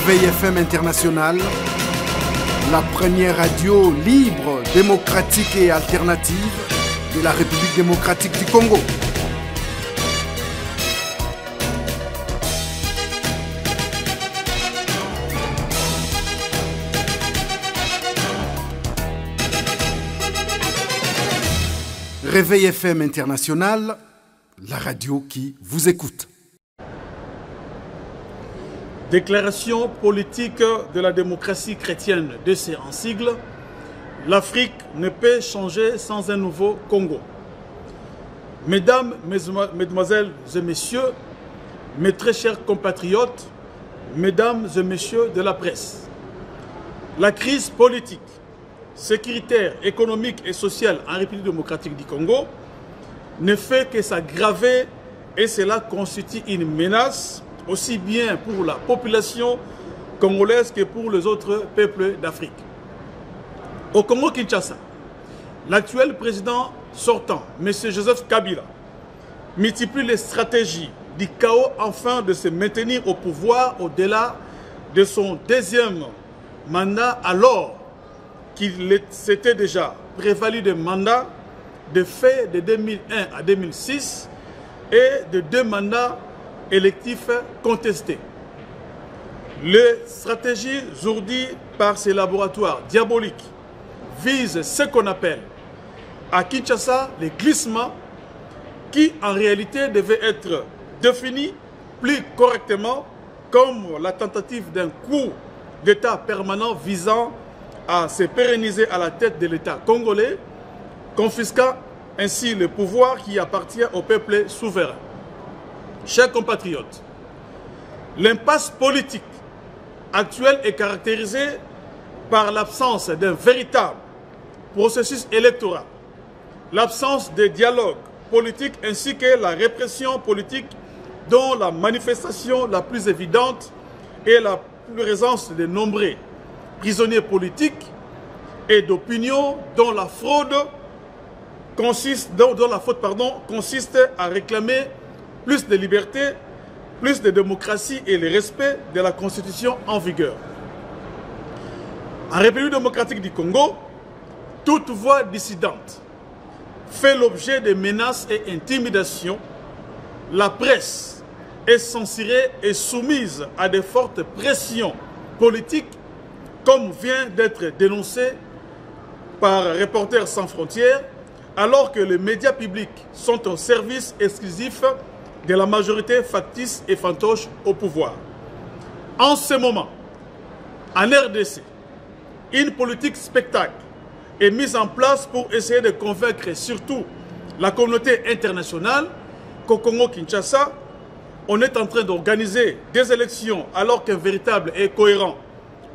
Réveil FM International, la première radio libre, démocratique et alternative de la République démocratique du Congo. Réveil FM International, la radio qui vous écoute. Déclaration politique de la démocratie chrétienne, DC en sigle, l'Afrique ne peut changer sans un nouveau Congo. Mesdames, mesdemoiselles et messieurs, mes très chers compatriotes, mesdames et messieurs de la presse, la crise politique, sécuritaire, économique et sociale en République démocratique du Congo ne fait que s'aggraver et cela constitue une menace aussi bien pour la population congolaise que pour les autres peuples d'Afrique. Au Congo-Kinshasa, l'actuel président sortant, M. Joseph Kabila, multiplie les stratégies du chaos afin de se maintenir au pouvoir au-delà de son deuxième mandat alors qu'il s'était déjà prévalu de mandats de fait de 2001 à 2006 et de 2 mandats électifs contestés. Les stratégies ourdies par ces laboratoires diaboliques visent ce qu'on appelle à Kinshasa les glissements qui en réalité devaient être définis plus correctement comme la tentative d'un coup d'État permanent visant à se pérenniser à la tête de l'État congolais, confisquant ainsi le pouvoir qui appartient au peuple souverain. Chers compatriotes, l'impasse politique actuelle est caractérisée par l'absence d'un véritable processus électoral, l'absence de dialogue politique ainsi que la répression politique dont la manifestation la plus évidente est la présence de nombreux prisonniers politiques et d'opinion dont la faute consiste à réclamer plus de liberté, plus de démocratie et le respect de la Constitution en vigueur. En République démocratique du Congo, toute voix dissidente fait l'objet de menaces et intimidations. La presse est censurée et soumise à de fortes pressions politiques, comme vient d'être dénoncé par Reporters sans frontières, alors que les médias publics sont au service exclusif de la majorité factice et fantoche au pouvoir. En ce moment, en RDC, une politique spectacle est mise en place pour essayer de convaincre surtout la communauté internationale qu'au Congo-Kinshasa, on est en train d'organiser des élections alors qu'un véritable et cohérent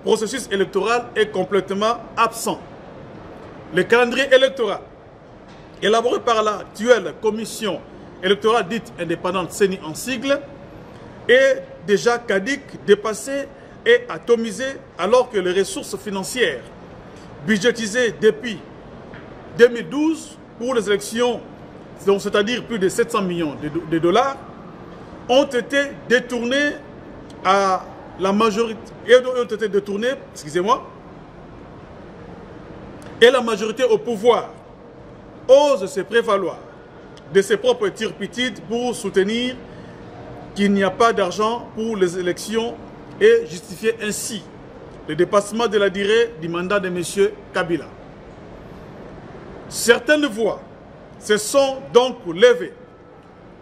processus électoral est complètement absent. Le calendrier électoral élaboré par l'actuelle commission électorale dite indépendante CENI en sigle est déjà caduque, dépassé et atomisé alors que les ressources financières budgétisées depuis 2012 pour les élections, c'est-à-dire plus de 700 millions de dollars, ont été détournées à la majorité, et la majorité au pouvoir ose se prévaloir de ses propres turpitudes pour soutenir qu'il n'y a pas d'argent pour les élections et justifier ainsi le dépassement de la durée du mandat de M. Kabila. Certaines voix se sont donc levées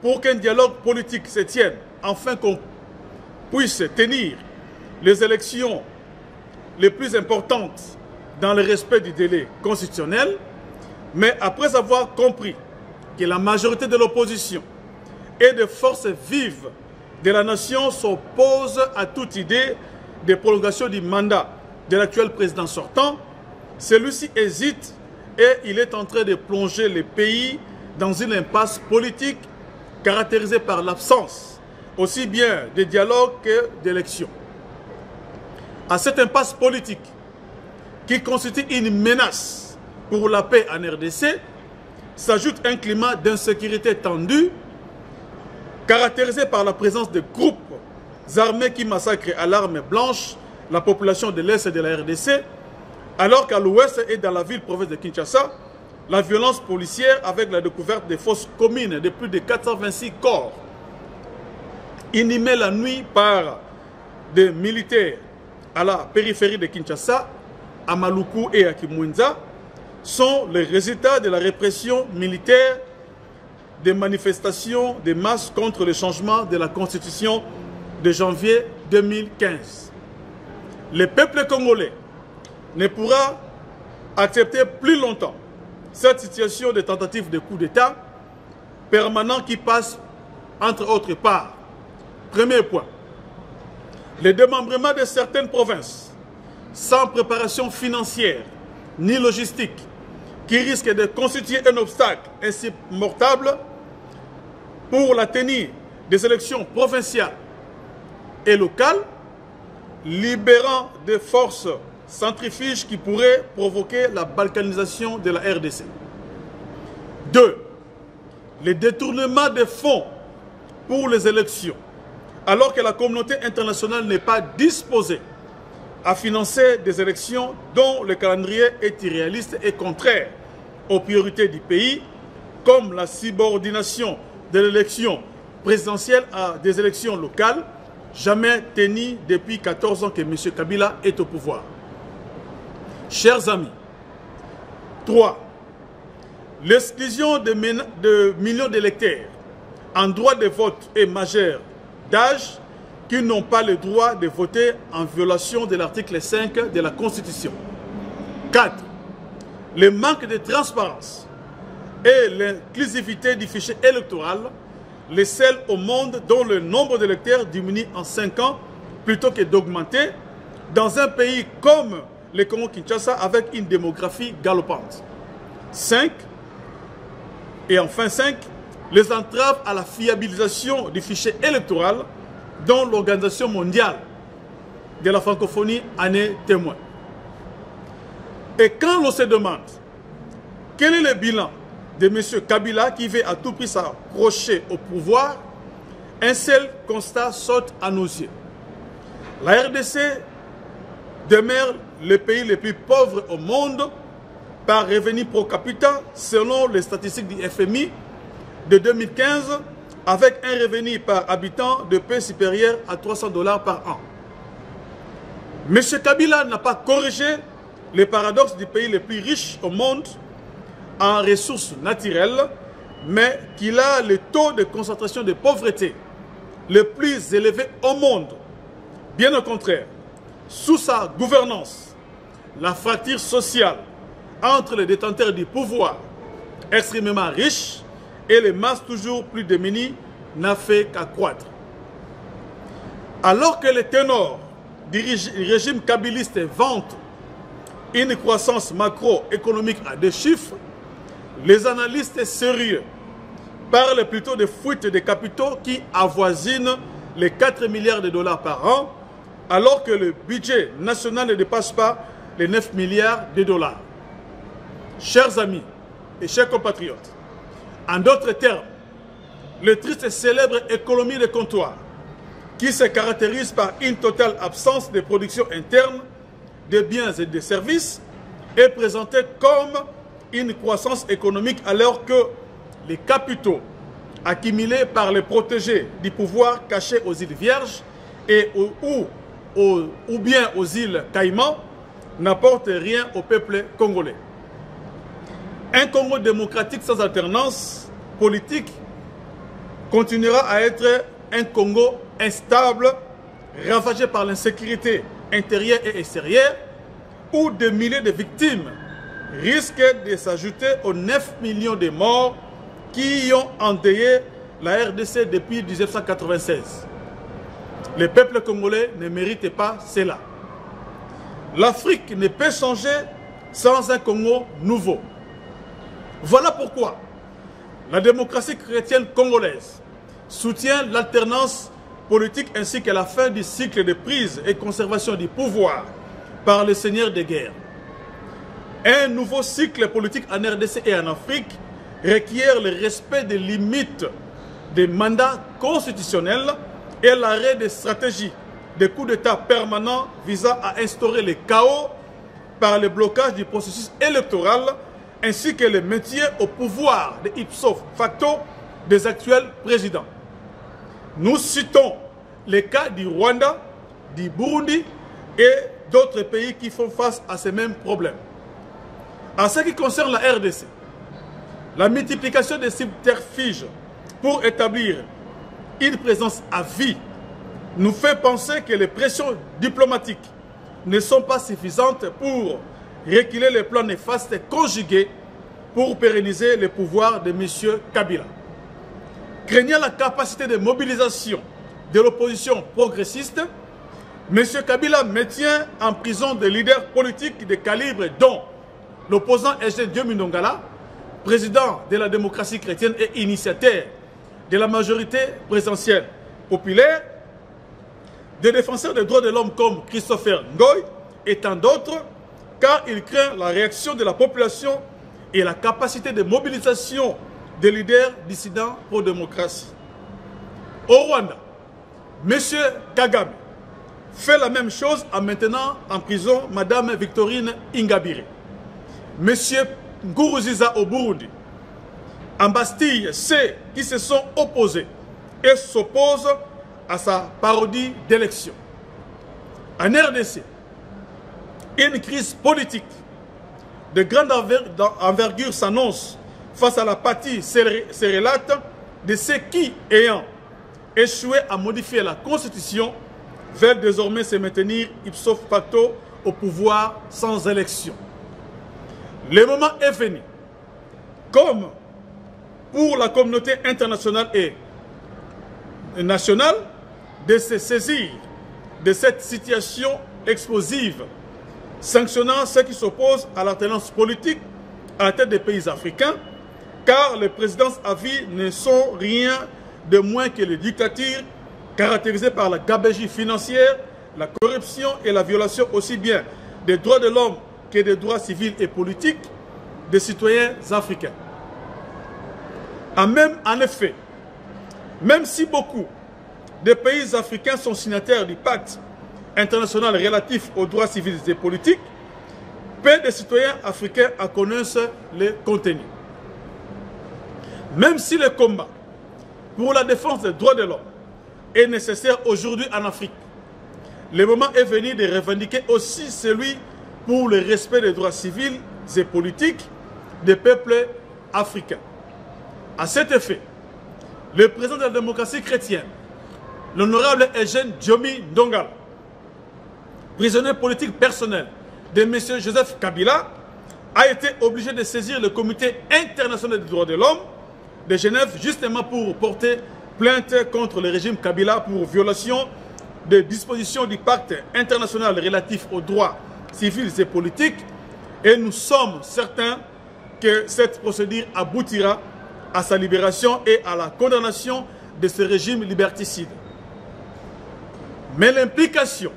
pour qu'un dialogue politique se tienne, afin qu'on puisse tenir les élections les plus importantes dans le respect du délai constitutionnel, mais après avoir compris que la majorité de l'opposition et des forces vives de la nation s'opposent à toute idée de prolongation du mandat de l'actuel président sortant, celui-ci hésite et il est en train de plonger le pays dans une impasse politique caractérisée par l'absence aussi bien de dialogue que d'élections. À cette impasse politique qui constitue une menace pour la paix en RDC, s'ajoute un climat d'insécurité tendue caractérisé par la présence de groupes armés qui massacrent à l'arme blanche la population de l'Est de la RDC, alors qu'à l'Ouest et dans la ville-province de Kinshasa, la violence policière avec la découverte des fosses communes de plus de 426 corps, inhumés la nuit par des militaires à la périphérie de Kinshasa, à Maluku et à Kimwenza, sont les résultats de la répression militaire des manifestations de masse contre le changement de la Constitution de janvier 2015. Le peuple congolais ne pourra accepter plus longtemps cette situation de tentative de coup d'État permanent qui passe, entre autres, par, premier point, le démembrement de certaines provinces sans préparation financière ni logistique qui risque de constituer un obstacle insurmontable pour la tenue des élections provinciales et locales, libérant des forces centrifuges qui pourraient provoquer la balkanisation de la RDC. 2. Le détournement des fonds pour les élections, alors que la communauté internationale n'est pas disposée à financer des élections dont le calendrier est irréaliste et contraire aux priorités du pays, comme la subordination de l'élection présidentielle à des élections locales, jamais tenues depuis 14 ans que M. Kabila est au pouvoir. Chers amis, 3. L'exclusion de millions d'électeurs en droit de vote et majeurs d'âge qui n'ont pas le droit de voter en violation de l'article 5 de la Constitution. 4. Le manque de transparence et l'inclusivité du fichier électoral, les seuls au monde dont le nombre d'électeurs diminue en 5 ans plutôt que d'augmenter dans un pays comme le Congo-Kinshasa avec une démographie galopante. 5. Et enfin 5. Les entraves à la fiabilisation du fichier électoral dont l'Organisation mondiale de la francophonie en est témoin. Et quand l'on se demande quel est le bilan de M. Kabila qui veut à tout prix s'accrocher au pouvoir, un seul constat saute à nos yeux. La RDC demeure le pays le plus pauvre au monde par revenu pro capita selon les statistiques du FMI de 2015, avec un revenu par habitant de paix supérieur à $300 par an. M. Kabila n'a pas corrigé le paradoxe du pays le plus riche au monde en ressources naturelles, mais qu'il a le taux de concentration de pauvreté le plus élevé au monde. Bien au contraire, sous sa gouvernance, la fracture sociale entre les détenteurs du pouvoir extrêmement riches et les masses toujours plus démunies n'a fait qu'accroître. Alors que les ténors du régime kabiliste vantent une croissance macroéconomique à 2 chiffres, les analystes sérieux parlent plutôt de fuites de capitaux qui avoisinent les 4 milliards de dollars par an, alors que le budget national ne dépasse pas les 9 milliards de dollars. Chers amis et chers compatriotes, en d'autres termes, le triste et célèbre économie de comptoir, qui se caractérise par une totale absence de production interne de biens et de services, est présentée comme une croissance économique alors que les capitaux accumulés par les protégés du pouvoir cachés aux îles Vierges et ou bien aux îles Caïmans n'apportent rien au peuple congolais. Un Congo démocratique sans alternance politique continuera à être un Congo instable, ravagé par l'insécurité intérieure et extérieure, où des milliers de victimes risquent de s'ajouter aux 9 millions de morts qui ont endeuillé la RDC depuis 1996. Le peuple congolais ne mérite pas cela. L'Afrique ne peut changer sans un Congo nouveau. Voilà pourquoi la démocratie chrétienne congolaise soutient l'alternance politique ainsi que la fin du cycle de prise et conservation du pouvoir par les seigneurs de guerre. Un nouveau cycle politique en RDC et en Afrique requiert le respect des limites des mandats constitutionnels et l'arrêt des stratégies des coups d'État permanents visant à instaurer le chaos par le blocage du processus électoral ainsi que le maintien au pouvoir de ipso facto des actuels présidents. Nous citons les cas du Rwanda, du Burundi et d'autres pays qui font face à ces mêmes problèmes. En ce qui concerne la RDC, la multiplication des subterfuges pour établir une présence à vie nous fait penser que les pressions diplomatiques ne sont pas suffisantes pour reculer les plans néfastes conjugués pour pérenniser le pouvoir de M. Kabila. Craignant la capacité de mobilisation de l'opposition progressiste, M. Kabila maintient en prison des leaders politiques de calibre dont l'opposant Eugène Diomini Ndongala, président de la démocratie chrétienne et initiateur de la majorité présidentielle populaire, des défenseurs des droits de l'homme comme Christopher Ngoy et tant d'autres, car il craint la réaction de la population et la capacité de mobilisation des leaders dissidents pro-démocratie. Au Rwanda, M. Kagame fait la même chose en maintenant en prison Mme Victorine Ingabire. M. Nkurunziza au Burundi, en Bastille, ceux qui se sont opposés et s'opposent à sa parodie d'élection. En RDC, une crise politique de grande envergure s'annonce face à l'apathie cérébrale de ceux qui, ayant échoué à modifier la Constitution, veulent désormais se maintenir ipso facto au pouvoir sans élection. Le moment est venu, comme pour la communauté internationale et nationale, de se saisir de cette situation explosive, sanctionnant ceux qui s'opposent à l'alternance politique à la tête des pays africains, car les présidences à vie ne sont rien de moins que les dictatures caractérisées par la gabegie financière, la corruption et la violation aussi bien des droits de l'homme que des droits civils et politiques des citoyens africains. En effet, même si beaucoup de pays africains sont signataires du pacte international relatif aux droits civils et politiques, peu de citoyens africains en connaissent le contenu. Même si le combat pour la défense des droits de l'homme est nécessaire aujourd'hui en Afrique, le moment est venu de revendiquer aussi celui pour le respect des droits civils et politiques des peuples africains. À cet effet, le président de la démocratie chrétienne, l'honorable Eugène Diomini Ndongala, prisonnier politique personnel de M. Joseph Kabila, a été obligé de saisir le Comité international des droits de l'homme de Genève justement pour porter plainte contre le régime Kabila pour violation des dispositions du pacte international relatif aux droits civils et politiques. Et nous sommes certains que cette procédure aboutira à sa libération et à la condamnation de ce régime liberticide. Mais l'implication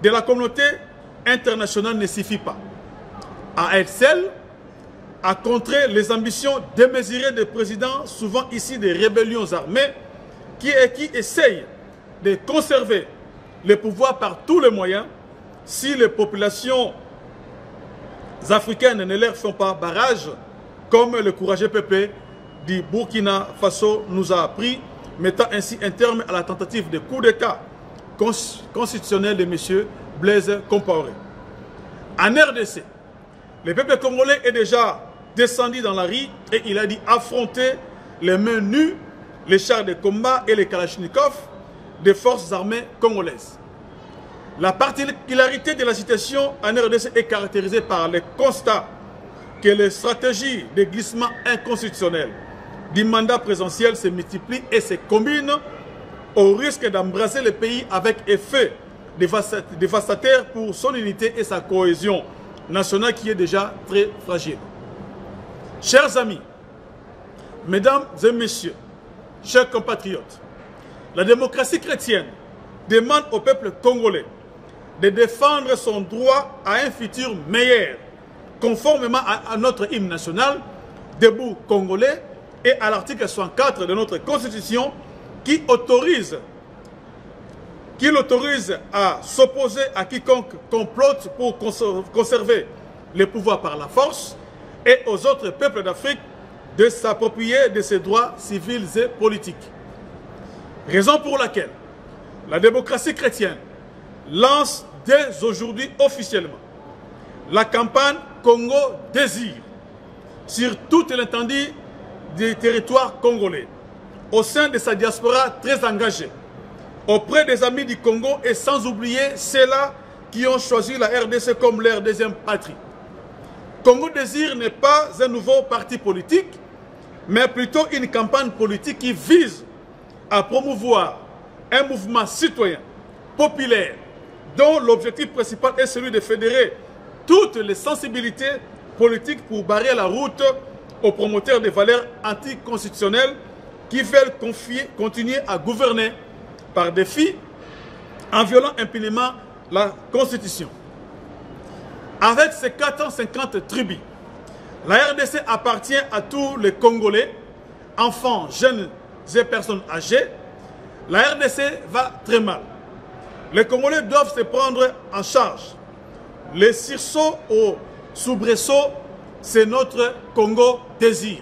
de la communauté internationale ne suffit pas à elle seule à contrer les ambitions démesurées des présidents, souvent issus des rébellions armées, qui essayent de conserver le pouvoir par tous les moyens si les populations africaines ne leur font pas barrage, comme le courageux peuple du Burkina Faso nous a appris, mettant ainsi un terme à la tentative de coup d'État constitutionnel de M. Blaise Compaoré. En RDC, le peuple congolais est déjà descendu dans la rue et il a dit affronter les mains nues, les chars de combat et les kalachnikovs des forces armées congolaises. La particularité de la situation en RDC est caractérisée par le constat que les stratégies de glissement inconstitutionnel du mandat présidentiel se multiplient et se combinent au risque d'embraser le pays avec effet dévastateur pour son unité et sa cohésion nationale qui est déjà très fragile. Chers amis, mesdames et messieurs, chers compatriotes, la démocratie chrétienne demande au peuple congolais de défendre son droit à un futur meilleur, conformément à notre hymne national, Debout Congolais, et à l'article 64 de notre Constitution qui autorise qui l'autorise à s'opposer à quiconque complote pour conserver le pouvoir par la force et aux autres peuples d'Afrique de s'approprier de ses droits civils et politiques. Raison pour laquelle la démocratie chrétienne lance dès aujourd'hui officiellement la campagne Congo Désir sur toute l'étendue du territoire congolais, au sein de sa diaspora très engagée, auprès des amis du Congo et sans oublier ceux-là qui ont choisi la RDC comme leur deuxième patrie. Congo Désir n'est pas un nouveau parti politique, mais plutôt une campagne politique qui vise à promouvoir un mouvement citoyen, populaire, dont l'objectif principal est celui de fédérer toutes les sensibilités politiques pour barrer la route aux promoteurs des valeurs anticonstitutionnelles qui veulent continuer à gouverner par défi en violant impunément la Constitution. Avec ses 450 tribus, la RDC appartient à tous les Congolais, enfants, jeunes et personnes âgées. La RDC va très mal. Les Congolais doivent se prendre en charge. Le sursaut au soubresaut, c'est notre Congo Désir.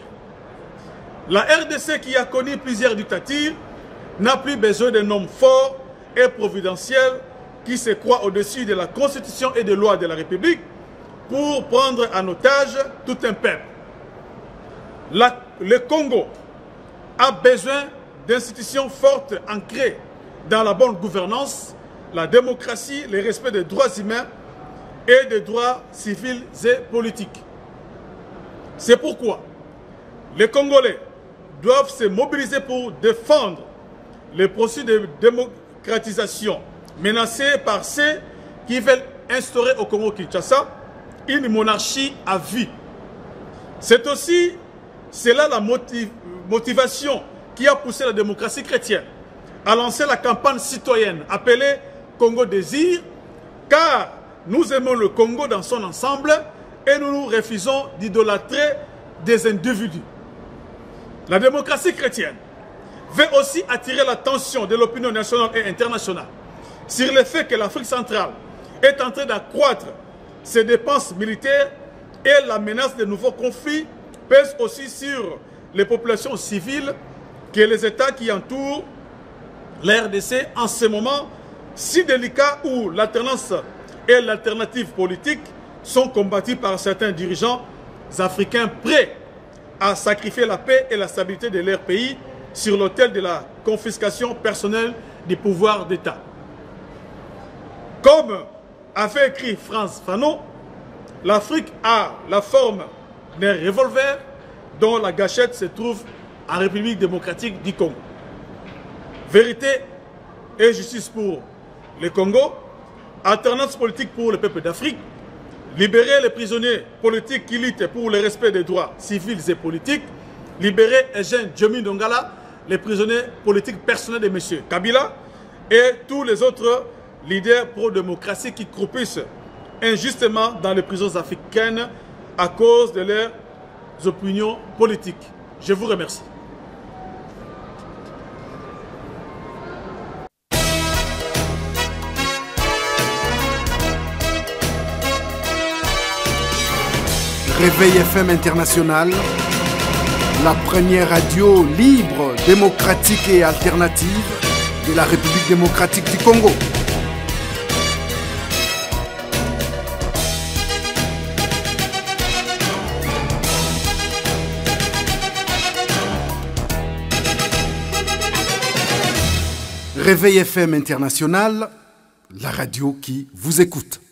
La RDC, qui a connu plusieurs dictatures, n'a plus besoin d'un homme fort et providentiel qui se croit au-dessus de la Constitution et des lois de la République pour prendre en otage tout un peuple. Le Congo a besoin d'institutions fortes ancrées dans la bonne gouvernance, la démocratie, le respect des droits humains et des droits civils et politiques. C'est pourquoi les Congolais doivent se mobiliser pour défendre les processus de démocratisation menacés par ceux qui veulent instaurer au Congo-Kinshasa une monarchie à vie. C'est aussi cela la motivation qui a poussé la démocratie chrétienne à lancer la campagne citoyenne appelée Congo Désir, car nous aimons le Congo dans son ensemble et nous nous refusons d'idolâtrer des individus. La démocratie chrétienne veut aussi attirer l'attention de l'opinion nationale et internationale sur le fait que l'Afrique centrale est en train d'accroître ses dépenses militaires et la menace de nouveaux conflits pèse aussi sur les populations civiles que les États qui entourent la RDC en ce moment si délicat où l'alternance et l'alternative politique sont combattues par certains dirigeants africains prêts à sacrifier la paix et la stabilité de leur pays sur l'autel de la confiscation personnelle du pouvoir d'État. Comme avait écrit Frantz Fanon, l'Afrique a la forme d'un revolver dont la gâchette se trouve en République démocratique du Congo. Vérité et justice pour le Congo, alternance politique pour le peuple d'Afrique, libérer les prisonniers politiques qui luttent pour le respect des droits civils et politiques, libérer Eugène Djomi Dongala, les prisonniers politiques personnels de M. Kabila et tous les autres leaders pro-démocratie qui croupissent injustement dans les prisons africaines à cause de leurs opinions politiques. Je vous remercie. Réveil FM International, la première radio libre, démocratique et alternative de la République démocratique du Congo. Réveil FM International, la radio qui vous écoute.